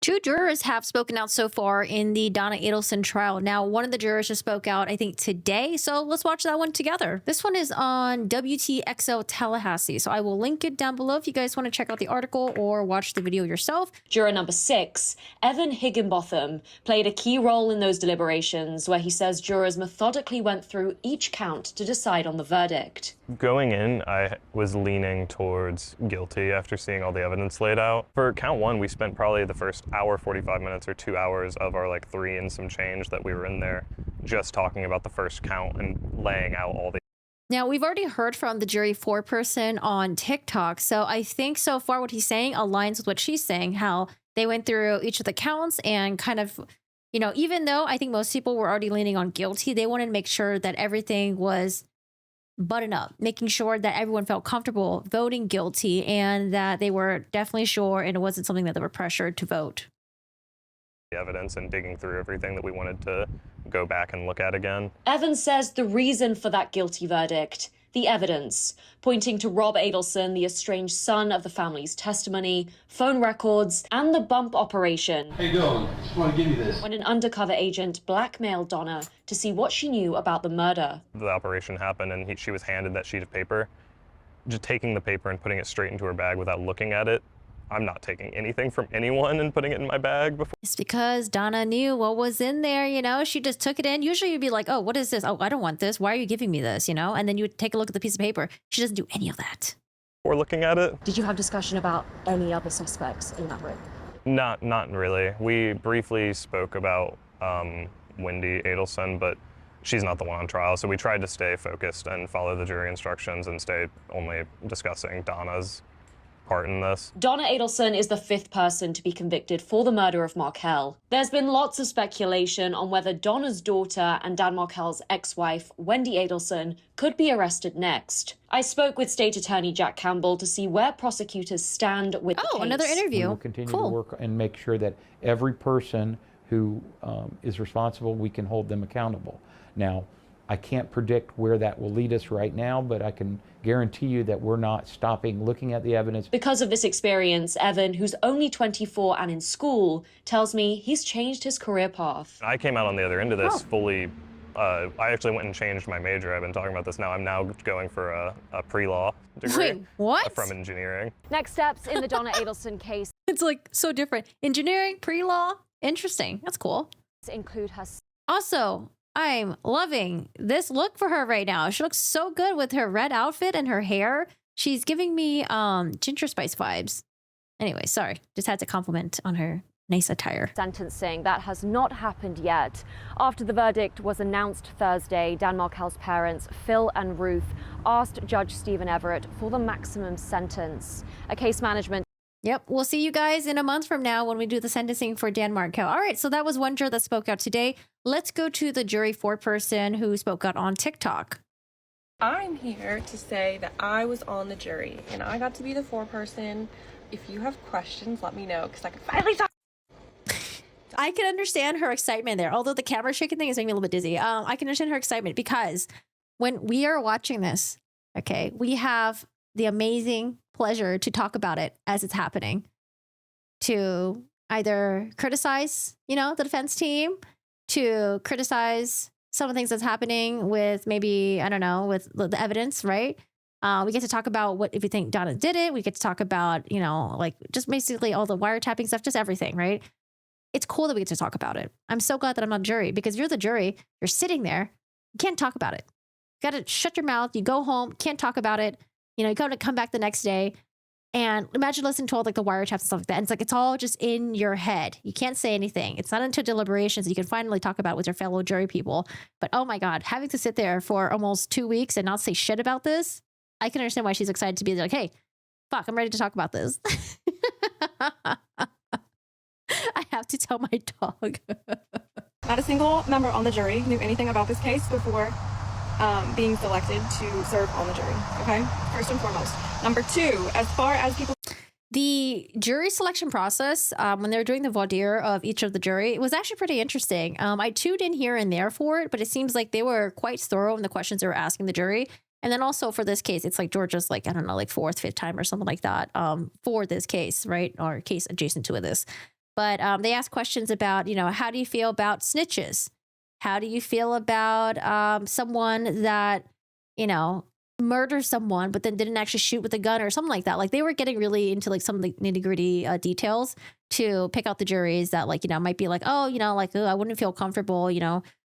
Two jurors have spoken out so far in the Donna Adelson trial. Now, one of the jurors just spoke out, I think, today. So let's watch that one together. This one is on WTXL Tallahassee. So I will link it down below if you guys want to check out the article or watch the video yourself. Juror number 6, Evan Higginbotham, played a key role in those deliberations where he says jurors methodically went through each count to decide on the verdict. Going in, I was leaning towards guilty after seeing all the evidence laid out. For count one, we spent probably the first hour, 45 minutes or 2 hours of our 3 and some change that we were in there just talking about the first count and laying out all the. Now, we've already heard from the jury foreperson on TikTok. So I think so far what he's saying aligns with what she's saying, how they went through each of the counts and kind of, you know, even though I think most people were already leaning on guilty, they wanted to make sure that everything was button up, making sure that everyone felt comfortable voting guilty and that they were definitely sure and it wasn't something that they were pressured to vote. Evidence and digging through everything that we wanted to go back and look at again. Evan says the reason for that guilty verdict, the evidence, pointing to Rob Adelson, the estranged son of the family's testimony, phone records, and the bump operation. How you doing? Just want to give you this. When an undercover agent blackmailed Donna to see what she knew about the murder. The operation happened and she was handed that sheet of paper. Just taking the paper and putting it straight into her bag without looking at it. I'm not taking anything from anyone and putting it in my bag before. It's because Donna knew what was in there, you know, she just took it in. Usually you'd be like, oh, what is this? Oh, I don't want this. Why are you giving me this? You know, and then you would take a look at the piece of paper. She doesn't do any of that. Before looking at it. Did you have discussion about any other suspects in that room? Not really. We briefly spoke about Wendy Adelson, but she's not the one on trial. So we tried to stay focused and follow the jury instructions and stay only discussing Donna's part in this. Donna Adelson is the 5th person to be convicted for the murder of Markell. There's been lots of speculation on whether Donna's daughter and Dan Markell's ex-wife, Wendy Adelson, could be arrested next. I spoke with State Attorney Jack Campbell to see where prosecutors stand with the case. Another interview. We will continue to work and make sure that every person who is responsible, we can hold them accountable. Now, I can't predict where that will lead us right now, but I can guarantee you that we're not stopping looking at the evidence. Because of this experience, Evan, who's only 24 and in school, tells me he's changed his career path. I came out on the other end of this fully. I actually went and changed my major. I've been talking about this now. I'm now going for a pre-law degree. Wait, what? From engineering. Next steps in the Donna Adelson case. It's like so different. Engineering, pre-law, interesting. That's cool. Include her. Also, I'm loving this look for her right now. She looks so good with her red outfit and her hair. She's giving me Ginger Spice vibes. Anyway, sorry. Just had to compliment on her nice attire. Sentencing that has not happened yet. After the verdict was announced Thursday, Dan Markell's parents, Phil and Ruth, asked Judge Stephen Everett for the maximum sentence. A case management. Yep, we'll see you guys in a month from now when we do the sentencing for Dan Markell. All right, so that was one juror that spoke out today. Let's go to the jury foreperson who spoke out on TikTok. I'm here to say that I was on the jury and I got to be the foreperson. If you have questions, let me know because I can finally talk. I can understand her excitement there, although the camera shaking thing is making me a little bit dizzy. I can understand her excitement because when we are watching this, okay, we have the amazing pleasure to talk about it as it's happening, to either criticize, you know, the defense team, to criticize some of the things that's happening with maybe, I don't know, with the evidence, right? We get to talk about what, if you think Donna did it, we get to talk about, you know, like just basically all the wiretapping stuff, just everything, right? It's cool that we get to talk about it. I'm so glad that I'm not a jury because you're the jury, you're sitting there, you can't talk about it. You got to shut your mouth, you go home, can't talk about it. You know, you got to come back the next day and imagine listening to all like the wiretaps and stuff like that. And it's like, it's all just in your head. You can't say anything. It's not until deliberations that you can finally talk about it with your fellow jury people. But oh my God, having to sit there for almost 2 weeks and not say shit about this, I can understand why she's excited to be like, hey, fuck, I'm ready to talk about this. I have to tell my dog. Not a single member on the jury knew anything about this case before being selected to serve on the jury. Okay, first and foremost. Number 2, as far as people. The jury selection process, when they were doing the voir dire of each of the jury, it was actually pretty interesting. I tuned in here and there for it, but it seems like they were quite thorough in the questions they were asking the jury. And then also for this case, it's like Georgia's like, I don't know, like 4th, 5th time or something like that for this case, right? Or case adjacent to this. But they asked questions about, how do you feel about snitches? How do you feel about someone that, murdered someone, but then didn't actually shoot with a gun or something like that? Like they were getting really into like some of the nitty gritty details to pick out the juries that might be like, oh, I wouldn't feel comfortable,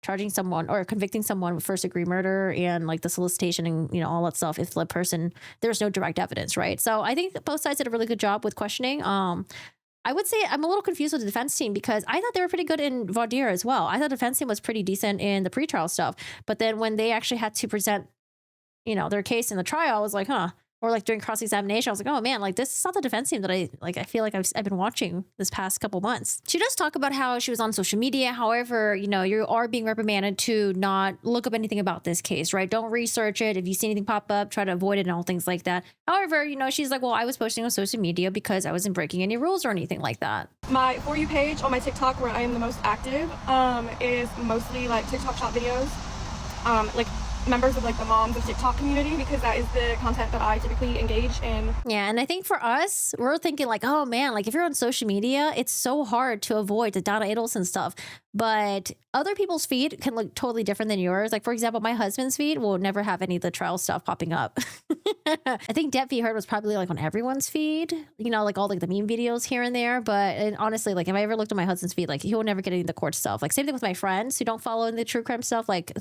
charging someone or convicting someone with first degree murder and like the solicitation and, all that stuff. If the person, there's no direct evidence. Right. So I think both sides did a really good job with questioning. I would say I'm a little confused with the defense team because I thought they were pretty good in voir dire as well. I thought the defense team was pretty decent in the pretrial stuff. But then when they actually had to present, their case in the trial, I was like, huh. Or like during cross-examination, I was like, oh man, like this is not the defense team that I feel like I've been watching this past couple months. She does talk about how she was on social media. However, you are being reprimanded to not look up anything about this case, right? Don't research it. If you see anything pop up, try to avoid it and all things like that. However, she's like, well, I was posting on social media because I wasn't breaking any rules or anything like that. My For You page on my TikTok, where I am the most active, is mostly like TikTok shop videos, like members of like the moms of TikTok community, because that is the content that I typically engage in. Yeah, and I think for us, we're thinking like, oh man, like if you're on social media, it's so hard to avoid the Donna Adelson stuff. But other people's feed can look totally different than yours. Like for example, my husband's feed will never have any of the trial stuff popping up. I think Debt Heard was probably like on everyone's feed, like all like the meme videos here and there. But honestly, like if I ever looked at my husband's feed, like he'll never get any of the court stuff. Like same thing with my friends who don't follow the true crime stuff. Like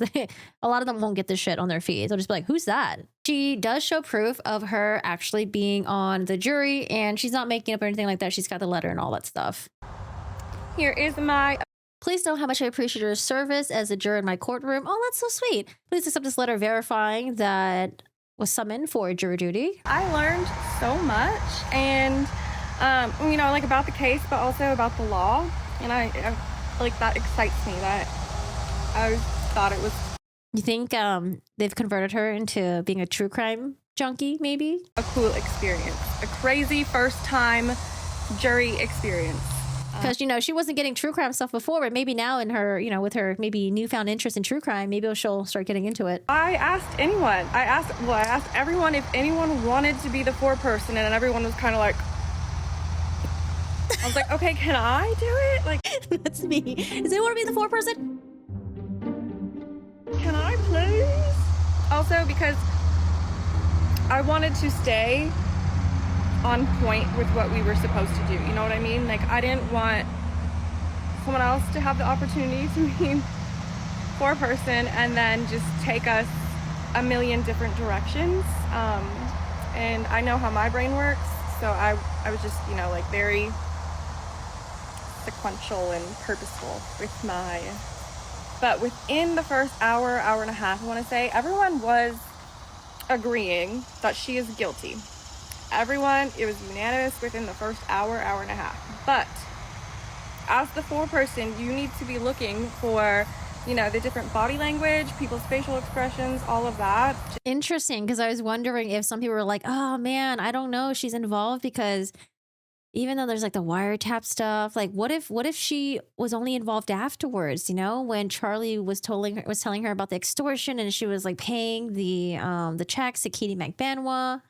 a lot of them won't get this shit on their feed. They'll just be like, who's that? She does show proof of her actually being on the jury, and she's not making up or anything like that. She's got the letter and all that stuff. Here is my... Please know how much I appreciate your service as a juror in my courtroom. Oh, that's so sweet. Please accept this letter verifying that was summoned for jury duty. I learned so much, and like about the case, but also about the law, and I like that excites me. That I thought it was. You think they've converted her into being a true crime junkie, maybe? A cool experience, a crazy first time jury experience. Because, she wasn't getting true crime stuff before, but maybe now in her, with her maybe newfound interest in true crime, maybe she'll start getting into it. I asked anyone. I asked everyone if anyone wanted to be the foreperson, and everyone was kind of like, I was like, okay, can I do it? Like, that's me. Does anyone want to be the foreperson? Can I please? Also, because I wanted to stay on point with what we were supposed to do. You know what I mean? Like, I didn't want someone else to have the opportunity to be foreperson and then just take us a million different directions. And I know how my brain works, so I was just, like very sequential and purposeful with my... But within the first hour and a half, I want to say, everyone was agreeing that she is guilty. It was unanimous within the first hour and a half. But as the foreperson, you need to be looking for, the different body language, people's facial expressions, all of that. Interesting, because I was wondering if some people were like, oh man, I don't know, she's involved because even though there's like the wiretap stuff, like what if she was only involved afterwards, when Charlie was telling her about the extortion and she was like paying the checks to Katie McBanois.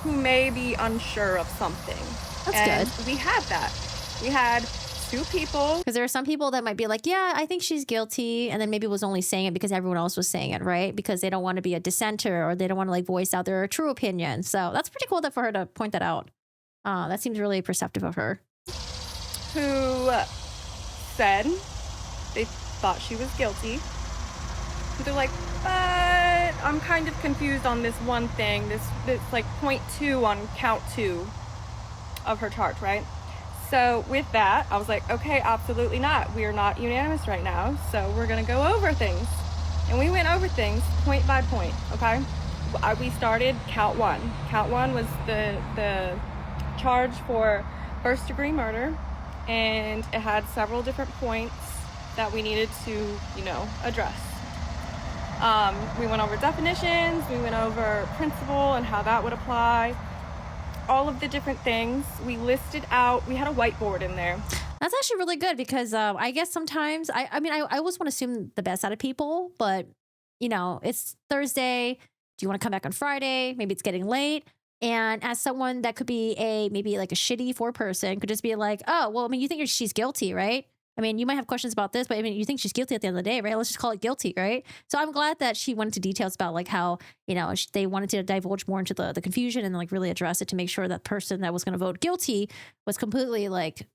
Who may be unsure of something. That's good. We had that. We had two people. Because there are some people that might be like, yeah, I think she's guilty. And then maybe was only saying it because everyone else was saying it, right? Because they don't want to be a dissenter or they don't want to like voice out their true opinion. So that's pretty cool for her to point that out. That seems really perceptive of her. Who said they thought she was guilty. They're like, but I'm kind of confused on this one thing. This like 0.2 on count 2 of her charge, right? So with that, I was like, okay, absolutely not. We are not unanimous right now, so we're gonna go over things. And we went over things point by point, okay? We started count 1. Count 1 was the charge for first degree murder, and it had several different points that we needed to, address. We went over definitions, we went over principle and how that would apply, all of the different things. We listed out, we had a whiteboard in there. That's actually really good because I guess sometimes, I always want to assume the best out of people, but, it's Thursday. Do you want to come back on Friday? Maybe it's getting late. And as someone that could be maybe like a shitty person, could just be like, oh, well, I mean, you think she's guilty, right? I mean, you might have questions about this, but I mean, you think she's guilty at the end of the day, right? Let's just call it guilty, right? So I'm glad that she went into details about like how, they wanted to divulge more into the confusion and like really address it to make sure that person that was going to vote guilty was completely like,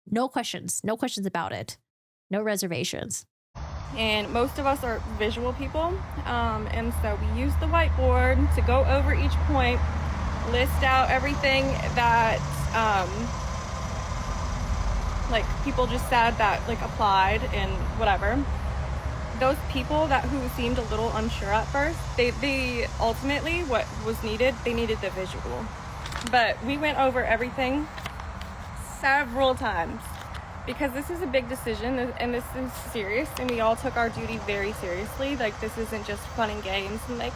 no questions about it. No reservations. And most of us are visual people, and so we use the whiteboard to go over each point, list out everything that like people just said that like applied and whatever. Those people who seemed a little unsure at first, they ultimately what was needed, they needed the visual. But we went over everything several times, because this is a big decision and this is serious, and we all took our duty very seriously. Like, this isn't just fun and games and like,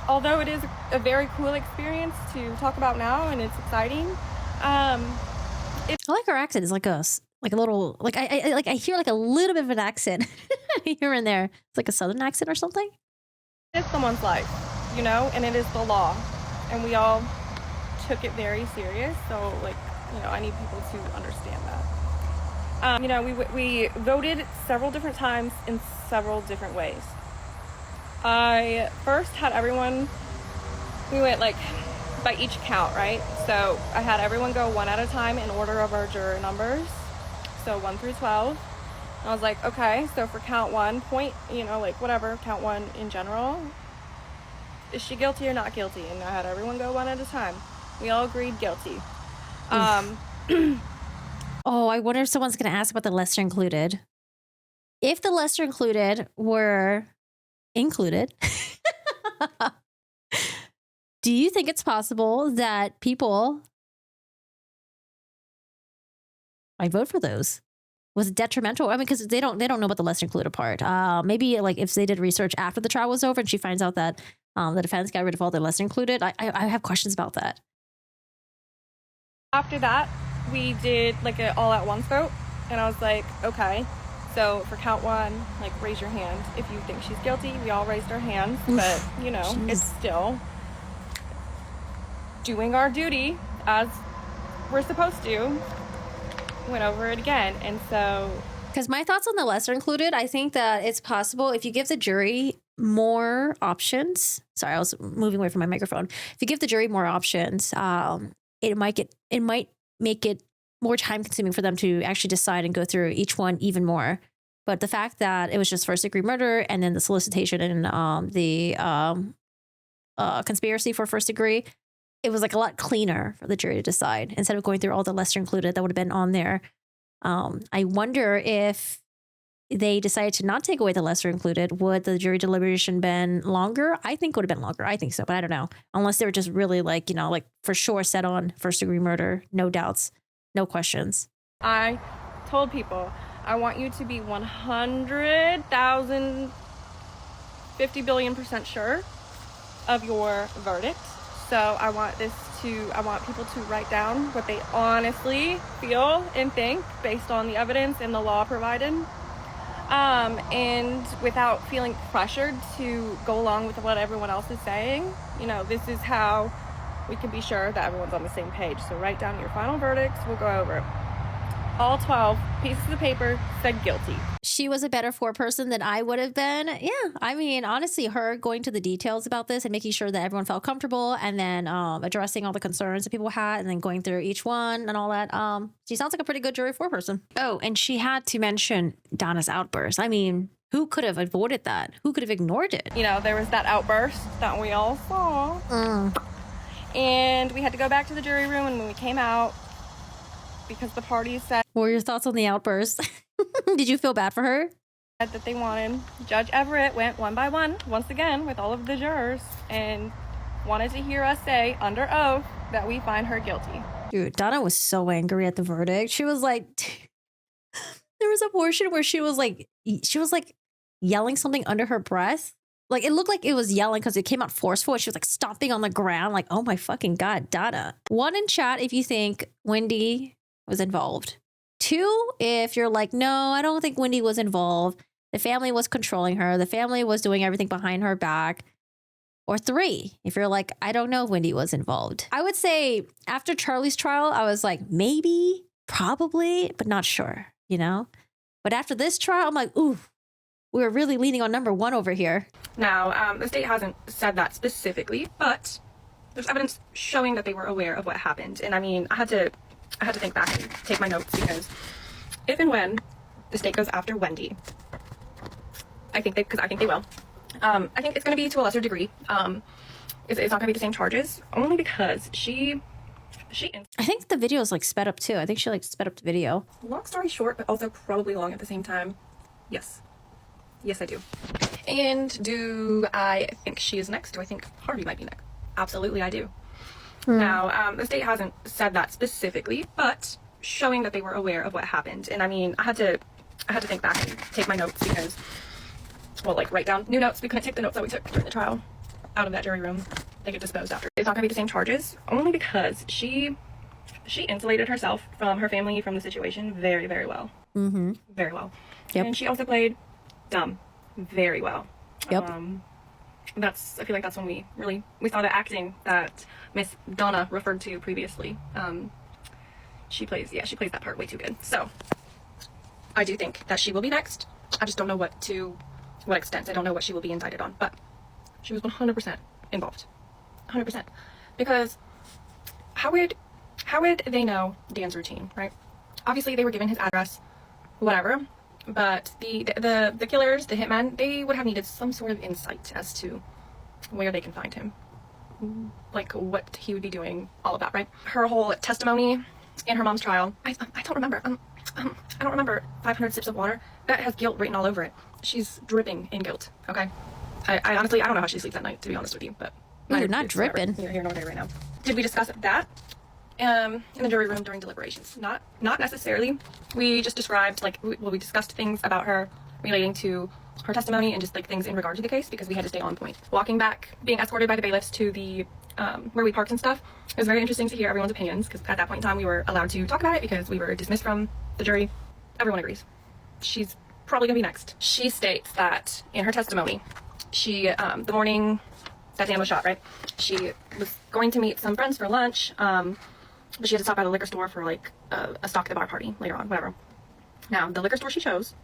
although it is a very cool experience to talk about now and it's exciting. I like her accent. It's like a little, like I hear like a little bit of an accent here and there. It's like a Southern accent or something. It's someone's life, and it is the law, and we all took it very serious. So like, I need people to understand that. We voted several different times in several different ways. I first had everyone, we went like by each count, right? So I had everyone go one at a time in order of our juror numbers. So 1 through 12. And I was like, okay, so for count 1, like whatever, count 1 in general, is she guilty or not guilty? And I had everyone go one at a time. We all agreed guilty. Oh, I wonder if someone's going to ask about the lesser included. If the lesser included were included, do you think it's possible that people might vote for those? Was it detrimental? I mean, because they don't know about the lesser included part. Maybe like if they did research after the trial was over and she finds out that the defense got rid of all the lesser included. I have questions about that. After that, we did like an all at once vote, and I was like, okay, so for count 1, like raise your hand if you think she's guilty. We all raised our hands, but it's still doing our duty as we're supposed to. Went over it again, and so because my thoughts on the lesser included, I think that it's possible if you give the jury more options. Sorry, I was moving away from my microphone. If you give the jury more options, it might make it more time consuming for them to actually decide and go through each one even more. But the fact that it was just first degree murder and then the solicitation and the conspiracy for first degree, it was like a lot cleaner for the jury to decide instead of going through all the lesser included that would have been on there. I wonder if they decided to not take away the lesser included, would the jury deliberation been longer? I think it would have been longer. I think so, but I don't know. Unless they were just really like, like for sure set on first degree murder, no doubts, no questions. I told people, I want you to be 100,000, 50 billion% sure of your verdict. So I want people to write down what they honestly feel and think based on the evidence and the law provided. And without feeling pressured to go along with what everyone else is saying. This is how we can be sure that everyone's on the same page. So write down your final verdicts. We'll go over it. All 12 pieces of paper said guilty. She was a better foreperson than I would have been. Yeah, I mean, honestly, her going to the details about this and making sure that everyone felt comfortable and then addressing all the concerns that people had and then going through each one and all that. She sounds like a pretty good jury foreperson. Oh, and she had to mention Donna's outburst. I mean, who could have avoided that? Who could have ignored it? There was that outburst that we all saw. And we had to go back to the jury room, and when we came out, because the parties said... What were your thoughts on the outburst? Did you feel bad for her? That they wanted. Judge Everett went one by one, once again, with all of the jurors, and wanted to hear us say, under oath, that we find her guilty. Dude, Donna was so angry at the verdict. She was like... There was a portion where she was like yelling something under her breath. Like, it looked like it was yelling because it came out forceful. She was like stomping on the ground. Like, oh my fucking God, Donna. 1 in chat if you think Wendy was involved. 2, if you're like, no, I don't think Wendy was involved. The family was controlling her. The family was doing everything behind her back. or 3 if you're like, I don't know if Wendy was involved. I would say after Charlie's trial, I was like, maybe, probably, but not sure, you know? But after this trial, I'm like, ooh, we're really leaning on number 1 over here. Now, the state hasn't said that specifically, but there's evidence showing that they were aware of what happened. And I mean, I had to think back and take my notes, because if and when the state goes after Wendy, I think they will. I think it's going to be to a lesser degree. It's not going to be the same charges, only because she. I think the video is like sped up too. I think she like sped up the video. Long story short, but also probably long at the same time. Yes, I do. And do I think she is next? Do I think Harvey might be next? Absolutely, I do. Now, the state hasn't said that specifically, but showing that they were aware of what happened. And I mean, I had to think back and take my notes, because, well, like write down new notes. We couldn't take the notes that we took during the trial out of that jury room. They get disposed after. It's not going to be the same charges, only because she insulated herself from her family, from the situation very, very well. Mm-hmm. Very well. Yep. And she also played dumb very well. Yep. I feel like that's when we saw the acting that Miss Donna referred to previously. She plays that part way too good. So I do think that she will be next. I just don't know what extent. I don't know what she will be indicted on, but she was 100% involved. 100%. Because how would they know Dan's routine, right? Obviously they were given his address, whatever. But the killers, the hitmen, they would have needed some sort of insight as to where they can find him. Like what he would be doing, all of that, right? Her whole testimony in her mom's trial, I don't remember. I don't remember 500 sips of water. That has guilt written all over it. She's dripping in guilt, okay? I honestly, I don't know how she sleeps at night, to be honest with you, but... You're not dripping. You're here nor there right now. Did we discuss that? In the jury room during deliberations? Not necessarily. We just described, we discussed things about her relating to her testimony and just like things in regard to the case, because we had to stay on point. Walking back, being escorted by the bailiffs to the where we parked and stuff, it was very interesting to hear everyone's opinions, because at that point in time we were allowed to talk about it because we were dismissed from the jury. Everyone agrees. She's probably gonna be next. She states that in her testimony, she the morning that Dan was shot, right? She was going to meet some friends for lunch, but she had to stop by the liquor store for like a stock at the bar party later on, whatever. Now, the liquor store she chose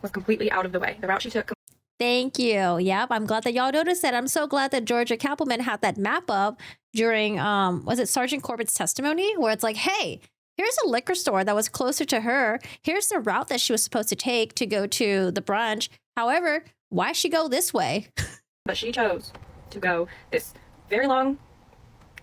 was completely out of the way. The route she took. Thank you. Yep. I'm glad that y'all noticed that. I'm so glad that Georgia Kappelman had that map up during, was it Sergeant Corbett's testimony, where it's like, hey, here's a liquor store that was closer to her. Here's the route that she was supposed to take to go to the brunch. However, why she go this way? But she chose to go this very long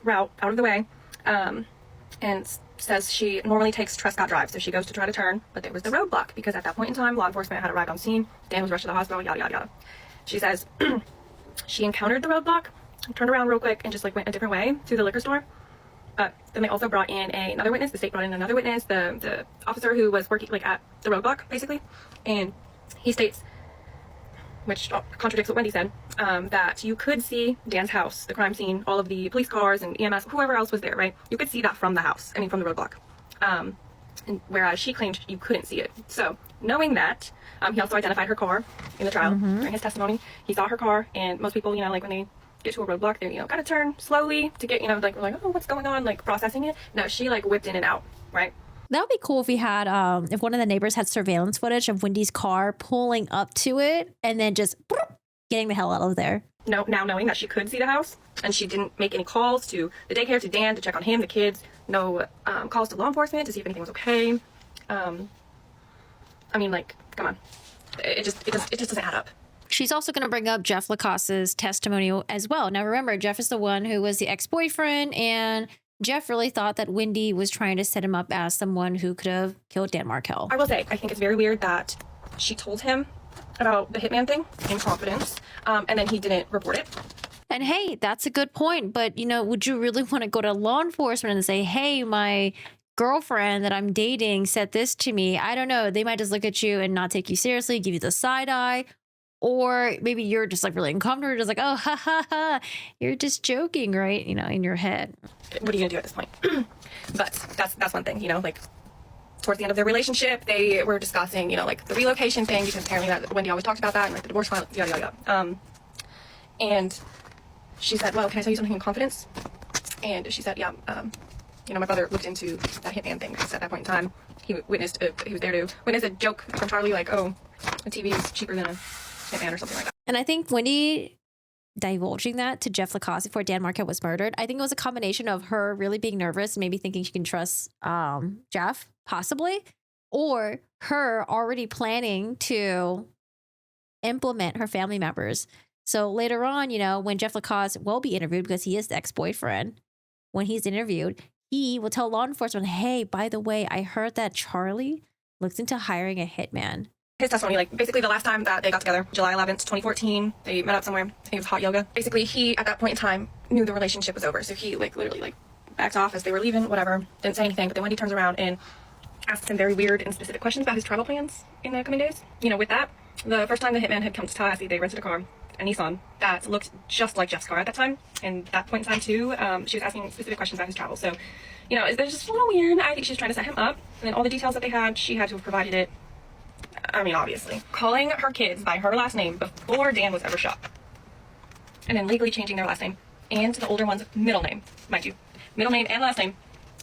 route out of the way, and says she normally takes Trescott Drive, so she goes to try to turn, but there was the roadblock, because at that point in time, law enforcement had arrived on scene, Dan was rushed to the hospital, yada, yada, yada. She says she encountered the roadblock, turned around real quick, and just like went a different way to the liquor store. Then they also brought in another witness. The state brought in another witness, the officer who was working like at the roadblock, basically, and he states, which contradicts what Wendy said, that you could see Dan's house, the crime scene, all of the police cars and EMS, whoever else was there, right? You could see that from the house, from the roadblock. And whereas she claimed you couldn't see it. So, knowing that, he also identified her car in the trial during his testimony. He saw her car, and most people, like when they get to a roadblock, they, kind of turn slowly to get, like, we're like, oh, what's going on? Like, processing it. No, she, like, whipped in and out, right? That would be cool if we had, if one of the neighbors had surveillance footage of Wendy's car pulling up to it and then just getting the hell out of there. No, now knowing that she could see the house and she didn't make any calls to the daycare, to Dan, to check on him, the kids, no calls to law enforcement to see if anything was okay. Come on. It just doesn't add up. She's also going to bring up Jeff Lacasse's testimony as well. Now, remember, Jeff is the one who was the ex-boyfriend, and Jeff really thought that Wendy was trying to set him up as someone who could have killed Dan Markel. I will say, I think it's very weird that she told him about the hitman thing in confidence, and then he didn't report it. And hey, that's a good point. But, would you really want to go to law enforcement and say, hey, my girlfriend that I'm dating said this to me? I don't know. They might just look at you and not take you seriously, give you the side eye. Or maybe you're just like really uncomfortable, just like, oh, ha, ha, ha. You're just joking, right? In your head. What are you going to do at this point? But that's one thing, like towards the end of their relationship, they were discussing, like the relocation thing, because apparently that Wendy always talked about that, and like the divorce file, yada, yada, yada. And she said, well, can I tell you something in confidence? And she said, yeah, you know, my brother looked into that hitman thing because at that point in time, he was there to witness a joke from Charlie, like, oh, a TV is cheaper than a hitman or something like that. And I think Wendy divulging that to Jeff Lacasse before Dan Marquette was murdered, I think it was a combination of her really being nervous, maybe thinking she can trust Jeff, possibly, or her already planning to implement her family members. So later on, you know, when Jeff Lacasse will be interviewed, because he is the ex-boyfriend, when he's interviewed, he will tell law enforcement, hey, by the way, I heard that Charlie looks into hiring a hitman. His testimony, like, basically the last time that they got together, July 11th, 2014, they met up somewhere. I think it was hot yoga. Basically, he, at that point in time, knew the relationship was over. So he, like, literally, like, backed off as they were leaving, whatever. Didn't say anything. But then Wendy turns around and asks him very weird and specific questions about his travel plans in the coming days. You know, with that, the first time the hitman had come to Tallahassee, they rented a car, a Nissan, that looked just like Jeff's car at that time. And that point in time, too, she was asking specific questions about his travel. So, you know, it's just a little weird. I think she was trying to set him up. And then all the details that they had, she had to have provided it. I mean, obviously. Calling her kids by her last name before Dan was ever shot. And then legally changing their last name. And the older one's middle name, mind you. Middle name and last name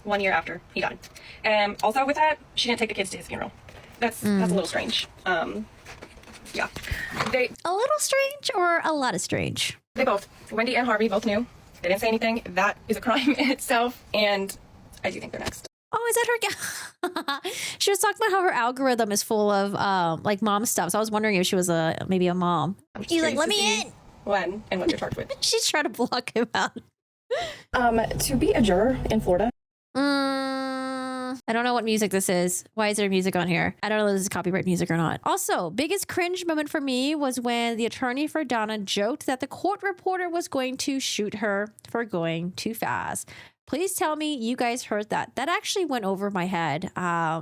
1 year after he died. Also with that, she didn't take the kids to his funeral. That's a little strange. Yeah. A little strange or a lot of strange? They both, Wendy and Harvey, both knew. They didn't say anything. That is a crime in itself. And I do think they're next. Oh, is that her? She was talking about how her algorithm is full of like mom stuff. So I was wondering if she was maybe a mom. He's like, let me in. When and what you're charged with. She's trying to block him out. To be a juror in Florida. I don't know what music this is. Why is there music on here? I don't know if this is copyright music or not. Also, biggest cringe moment for me was when the attorney for Donna joked that the court reporter was going to shoot her for going too fast. Please tell me you guys heard that. That actually went over my head. Yeah,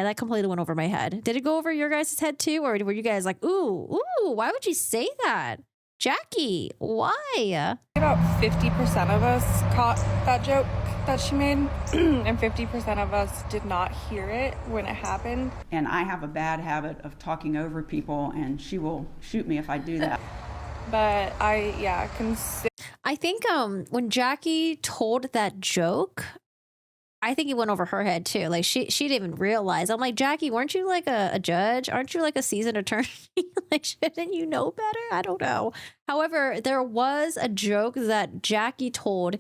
that completely went over my head. Did it go over your guys' head too? Or were you guys like, ooh, why would you say that? Jackie, why? About 50% of us caught that joke that she made, and 50% of us did not hear it when it happened. And I have a bad habit of talking over people, and she will shoot me if I do that. But I think when Jackie told that joke, I think it went over her head too. Like she didn't even realize. I'm like, Jackie, weren't you like a judge? Aren't you like a seasoned attorney? Like, shouldn't you know better? I don't know. However, there was a joke that Jackie told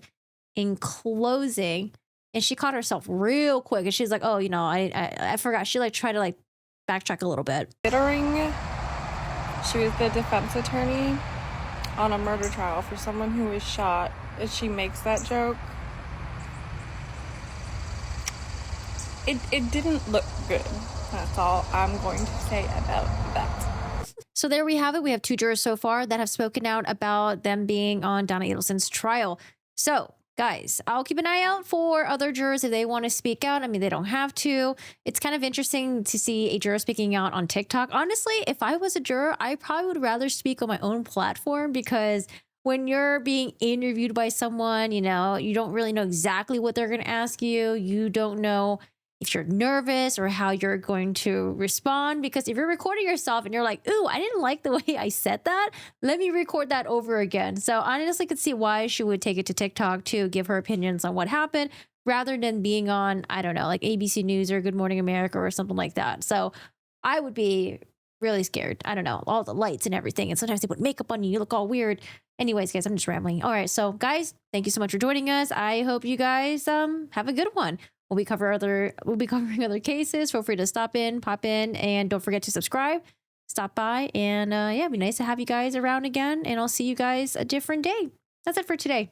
in closing, and she caught herself real quick. And she's like, oh, you know, I forgot. She like tried to like backtrack a little bit. Considering she was the defense attorney on a murder trial for someone who was shot, and she makes that joke, it didn't look good. That's all I'm going to say about that. So there we have it. We have 2 jurors so far that have spoken out about them being on Donna Adelson's trial. So guys, I'll keep an eye out for other jurors if they want to speak out. I mean, they don't have to. It's kind of interesting to see a juror speaking out on TikTok. Honestly, if I was a juror, I probably would rather speak on my own platform, because when you're being interviewed by someone, you know, you don't really know exactly what they're going to ask you. You don't know if you're nervous or how you're going to respond, because if you're recording yourself and you're like, ooh, I didn't like the way I said that, let me record that over again. So I honestly could see why she would take it to TikTok to give her opinions on what happened, rather than being on, I don't know, like ABC News or Good Morning America or something like that. So I would be really scared. I don't know, all the lights and everything. And sometimes they put makeup on you, you look all weird. Anyways, guys, I'm just rambling. All right, so guys, thank you so much for joining us. I hope you guys have a good one. We'll be covering other cases. Feel free to stop in, pop in, and don't forget to subscribe. Stop by, and yeah, it'd be nice to have you guys around again. And I'll see you guys a different day. That's it for today.